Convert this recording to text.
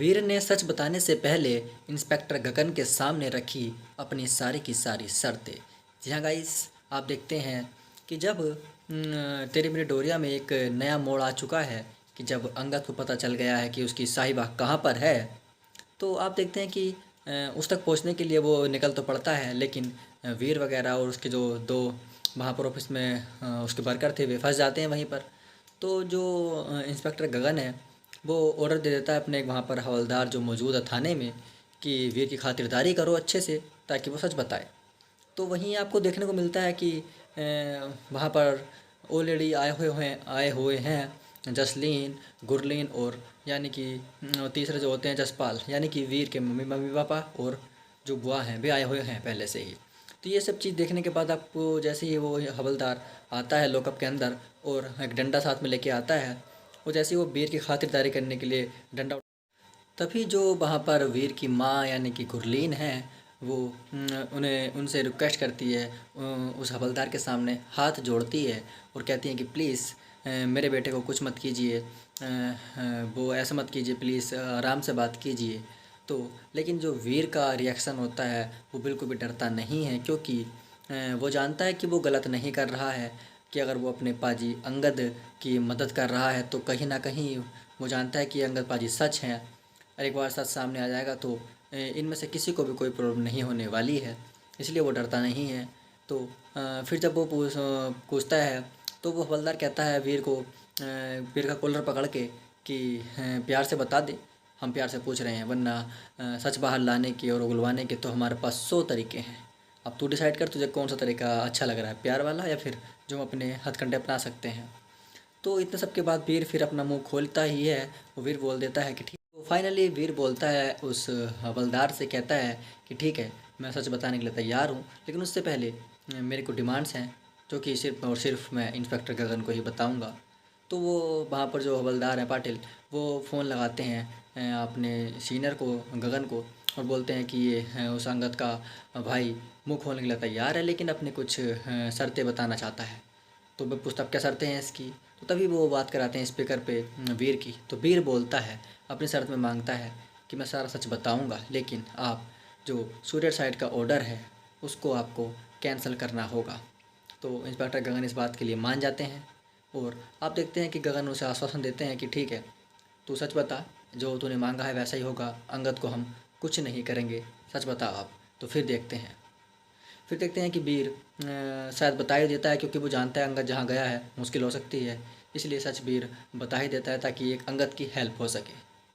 वीर ने सच बताने से पहले इंस्पेक्टर गगन के सामने रखी अपनी सारी की सारी शर्तें। जी हाँ गाइस, आप देखते हैं कि जब तेरी मेरी डोरिया में एक नया मोड़ आ चुका है कि जब अंगद को पता चल गया है कि उसकी साहिबा कहाँ पर है, तो आप देखते हैं कि उस तक पहुंचने के लिए वो निकल तो पड़ता है, लेकिन वीर वगैरह और उसके जो दो वहाँ पर ऑफिस में उसके वर्कर थे वे फंस जाते हैं वहीं पर। तो जो इंस्पेक्टर गगन है वो ऑर्डर दे देता है अपने वहाँ पर हवलदार जो मौजूद है थाने में कि वीर की खातिरदारी करो अच्छे से ताकि वो सच बताए। तो वहीं आपको देखने को मिलता है कि वहाँ पर ऑलरेडी आए हुए हैं जसलीन, गुरलीन और यानी कि तीसरे जो होते हैं जसपाल, यानी कि वीर के मम्मी मम्मी पापा और जो बुआ हैं वे आए हुए हैं पहले से ही। तो ये सब चीज़ देखने के बाद आपको जैसे ही वो हवलदार आता है लॉकअप के अंदर और एक डंडा साथ में लेके आता है, वो जैसे ही वो वीर की खातिरदारी करने के लिए डंडा, तभी जो वहाँ पर वीर की माँ यानी कि गुरलीन है वो उन्हें उनसे रिक्वेस्ट करती है, उस हवलदार के सामने हाथ जोड़ती है और कहती है कि प्लीज़ मेरे बेटे को कुछ मत कीजिए, वो ऐसा मत कीजिए, प्लीज़ आराम से बात कीजिए। तो लेकिन जो वीर का रिएक्शन होता है वो बिल्कुल भी डरता नहीं है, क्योंकि वो जानता है कि वो गलत नहीं कर रहा है, कि अगर वो अपने पाजी अंगद की मदद कर रहा है तो कहीं ना कहीं वो जानता है कि अंगद पाजी सच हैं और एक बार सच सामने आ जाएगा तो इनमें से किसी को भी कोई प्रॉब्लम नहीं होने वाली है, इसलिए वो डरता नहीं है। तो फिर जब वो पूछता है तो वो हवलदार कहता है वीर को, वीर का कॉलर पकड़ के कि प्यार से बता दे, हम प्यार से पूछ रहे हैं, वरना सच बाहर लाने के और उगलवाने के तो हमारे पास 100 तरीके हैं। अब तू डिसाइड कर तुझे कौन सा तरीका अच्छा लग रहा है, प्यार वाला या फिर जो हम अपने हथकंडे अपना सकते हैं। तो इतने सब के बाद वीर फिर अपना मुंह खोलता ही है, वो वीर बोल देता है कि ठीक। तो फाइनली वीर बोलता है उस हवलदार से, कहता है कि ठीक है मैं सच बताने के लिए तैयार हूँ, लेकिन उससे पहले मेरे को डिमांड्स हैं जो कि सिर्फ और सिर्फ मैं इंस्पेक्टर गगन को ही बताऊँगा। तो वो वहाँ पर जो हवलदार हैं पाटिल, वो फ़ोन लगाते हैं अपने सीनियर को गगन को और बोलते हैं कि ये उस अंगद का भाई मुंह खोलने के लिए तैयार है, लेकिन अपने कुछ शर्तें बताना चाहता है। तो मैं पूछता अब क्या शर्तें हैं इसकी, तो तभी वो बात कराते हैं स्पीकर पे वीर की। तो वीर बोलता है अपनी शर्त में मांगता है कि मैं सारा सच बताऊंगा, लेकिन आप जो सूर्य साइड का ऑर्डर है उसको आपको कैंसिल करना होगा। तो इंस्पेक्टर गगन इस बात के लिए मान जाते हैं और आप देखते हैं कि गगन उसे आश्वासन देते हैं कि ठीक है तू सच बता, जो तूने मांगा है वैसा ही होगा, अंगद को हम कुछ नहीं करेंगे, सच बता आप। तो फिर देखते हैं कि वीर शायद बता ही देता है, क्योंकि वो जानता है अंगद जहाँ गया है मुश्किल हो सकती है, इसलिए सच वीर बता ही देता है ताकि एक अंगद की हेल्प हो सके।